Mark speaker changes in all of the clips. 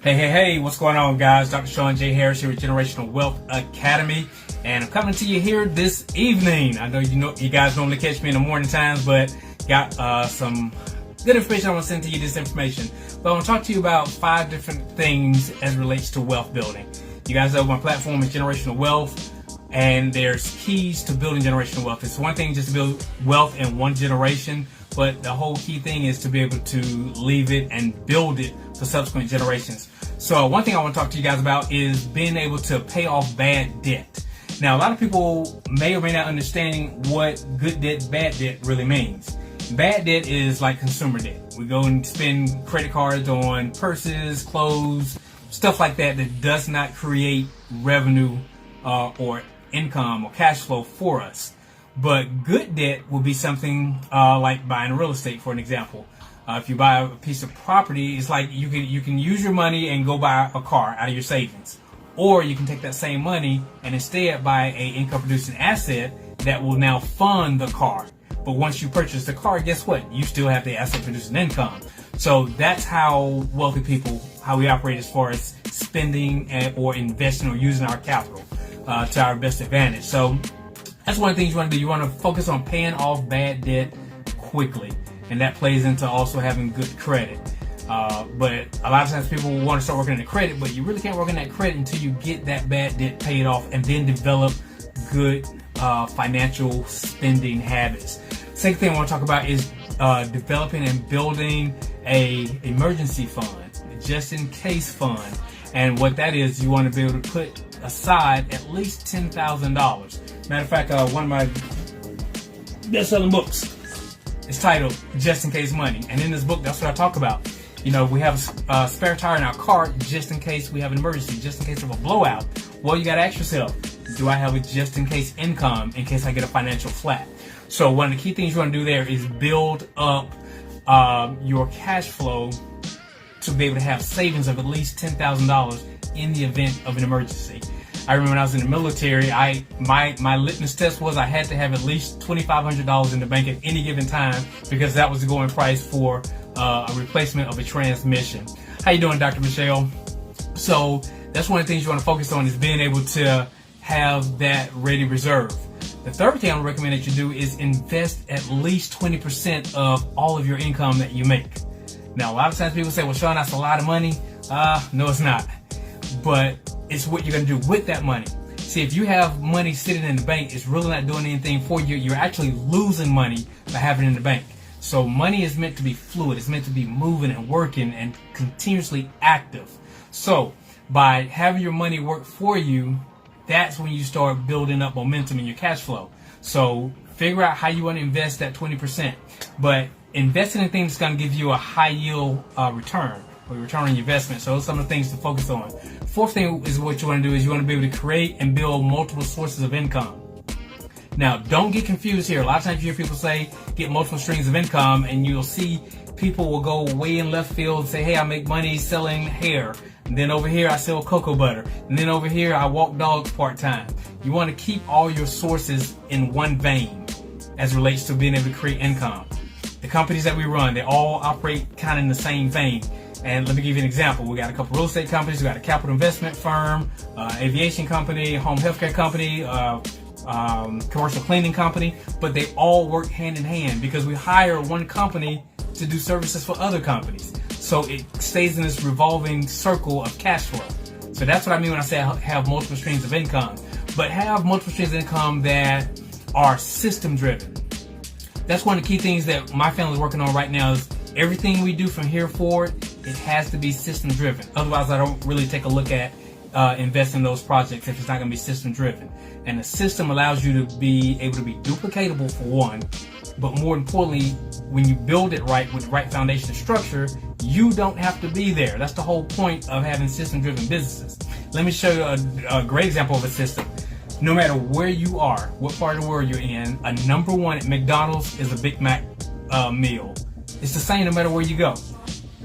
Speaker 1: Hey, what's going on, guys? Dr. Sean J. Harris here with Generational Wealth Academy, and I'm coming to you here this evening. I know you guys normally catch me in the morning times, but got some good information I want to send to you this information. But I want to talk to you about 5 different things as it relates to wealth building. You guys know my platform is Generational Wealth, and there's keys to building generational wealth. It's one thing just to build wealth in one generation, but the whole key thing is to be able to leave it and build it for subsequent generations. So one thing I want to talk to you guys about is being able to pay off bad debt. Now, a lot of people may or may not understand what good debt, bad debt really means. Bad debt is like consumer debt. We go and spend credit cards on purses, clothes, stuff like that that does not create revenue or income or cash flow for us. But good debt will be something like buying real estate, for an example. If you buy a piece of property, it's like you can use your money and go buy a car out of your savings. Or you can take that same money and instead buy a income producing asset that will now fund the car. But once you purchase the car, guess what? You still have the asset producing income. So that's how wealthy people, how we operate as far as spending or investing or using our capital to our best advantage. So that's one of the things you want to do. You want to focus on paying off bad debt quickly. And that plays into also having good credit. But a lot of times people want to start working on the credit, but you really can't work on that credit until you get that bad debt paid off and then develop good financial spending habits. Second thing I want to talk about is developing and building a emergency fund, just in case fund. And what that is, you want to be able to put aside at least $10,000. Matter of fact, one of my best-selling books, it's titled Just in Case Money. And in this book, that's what I talk about. You know, we have a spare tire in our car just in case we have an emergency, just in case of a blowout. Well, you got to ask yourself, do I have a just in case income in case I get a financial flat? So one of the key things you want to do there is build up your cash flow to be able to have savings of at least $10,000 in the event of an emergency. I remember when I was in the military, my litmus test was I had to have at least $2,500 in the bank at any given time because that was the going price for a replacement of a transmission. How you doing, Dr. Michelle? So that's one of the things you want to focus on is being able to have that ready reserve. The third thing I would recommend that you do is invest at least 20% of all of your income that you make. Now, a lot of times people say, well, Sean, that's a lot of money. No, it's not. But it's what you're going to do with that money. See, if you have money sitting in the bank, it's really not doing anything for you. You're actually losing money by having it in the bank. So money is meant to be fluid. It's meant to be moving and working and continuously active. So by having your money work for you, that's when you start building up momentum in your cash flow. So figure out how you want to invest that 20%. But investing in things is going to give you a high yield return. Or return on your investment. So those are some of the things to focus on. Fourth thing is what you want to do is you want to be able to create and build multiple sources of income. Now, don't get confused here. A lot of times you hear people say get multiple streams of income, and you'll see people will go way in left field and say, hey, I make money selling hair. And then over here I sell cocoa butter. And then over here I walk dogs part-time. You want to keep all your sources in one vein as it relates to being able to create income. The companies that we run, they all operate kind of in the same vein. And let me give you an example. We got a couple real estate companies. We got a capital investment firm, aviation company, home healthcare company, commercial cleaning company. But they all work hand in hand because we hire one company to do services for other companies. So it stays in this revolving circle of cash flow. So that's what I mean when I say have multiple streams of income. But have multiple streams of income that are system driven. That's one of the key things that my family is working on right now is everything we do from here forward, it has to be system driven. Otherwise, I don't really take a look at investing in those projects if it's not going to be system driven. And the system allows you to be able to be duplicatable for one, but more importantly, when you build it right with the right foundation and structure, you don't have to be there. That's the whole point of having system driven businesses. Let me show you a great example of a system. No matter where you are, what part of the world you're in, a number one at McDonald's is a Big Mac meal. It's the same no matter where you go.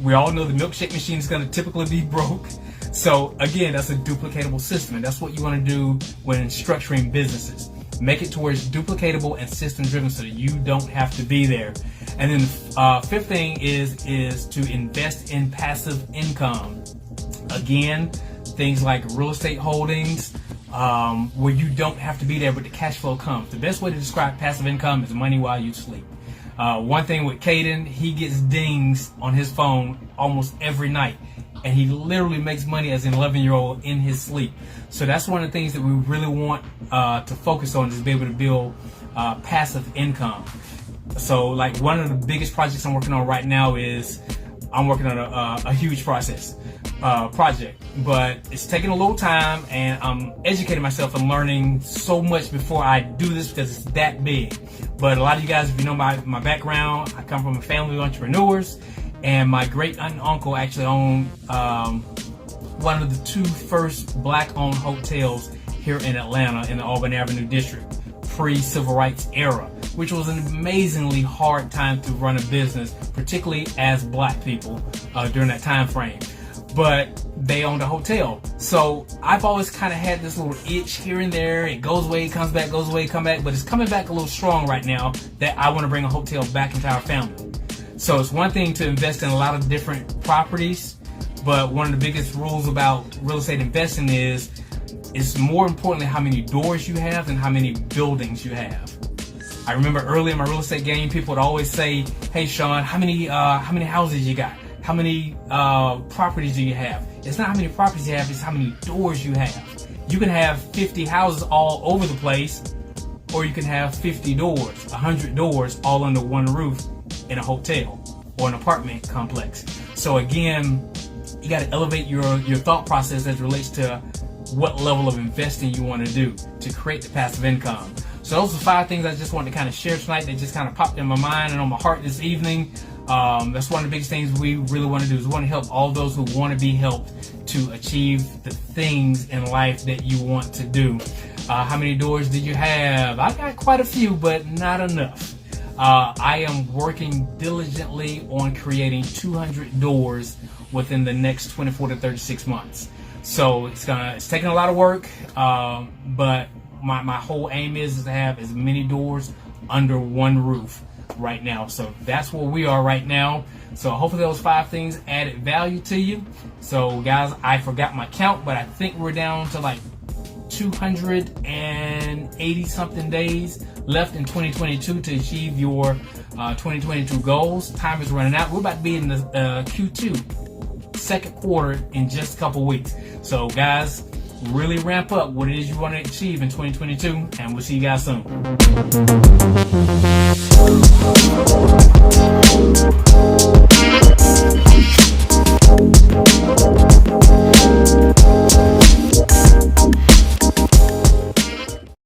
Speaker 1: We all know the milkshake machine is going to typically be broke. So again, that's a duplicatable system, and that's what you want to do when structuring businesses. Make it to where it's duplicatable and system driven so that you don't have to be there. And then fifth thing is to invest in passive income. Again, things like real estate holdings, where you don't have to be there, but the cash flow comes. The best way to describe passive income is money while you sleep. One thing with Caden, he gets dings on his phone almost every night, and he literally makes money as an 11-year-old in his sleep. So that's one of the things that we really want to focus on, is be able to build passive income. So like one of the biggest projects I'm working on right now is I'm working on a huge project, but it's taking a little time, and I'm educating myself and learning so much before I do this because it's that big. But a lot of you guys, if you know my background, I come from a family of entrepreneurs, and my great aunt and uncle actually owned one of the 2 first black-owned hotels here in Atlanta in the Auburn Avenue district, pre-civil rights era, which was an amazingly hard time to run a business, particularly as black people during that time frame. But they owned a hotel. So I've always kind of had this little itch here and there. It goes away, it comes back, goes away, come back. But it's coming back a little strong right now that I want to bring a hotel back into our family. So it's one thing to invest in a lot of different properties, but one of the biggest rules about real estate investing is it's more importantly how many doors you have than how many buildings you have. I remember early in my real estate game, people would always say, "Hey Sean, how many houses you got? How many properties do you have?" It's not how many properties you have, it's how many doors you have. You can have 50 houses all over the place, or you can have 50 doors, 100 doors all under one roof in a hotel or an apartment complex. So again, you got to elevate your thought process as it relates to what level of investing you want to do to create the passive income. So those are 5 things I just wanted to kind of share tonight that just kind of popped in my mind and on my heart this evening. That's one of the biggest things we really want to do, is we want to help all those who want to be helped to achieve the things in life that you want to do. How many doors do you have? I got quite a few, but not enough. I am working diligently on creating 200 doors within the next 24 to 36 months. So it's taking a lot of work, but my whole aim is to have as many doors under one roof right now. So that's where we are right now. So hopefully those 5 things added value to you. So guys, I forgot my count, but I think we're down to like 280 something days left in 2022 to achieve your 2022 goals. Time is running out. We're about to be in the Q2, second quarter, in just a couple weeks. So guys, really ramp up what it is you want to achieve in 2022, and we'll see you guys soon.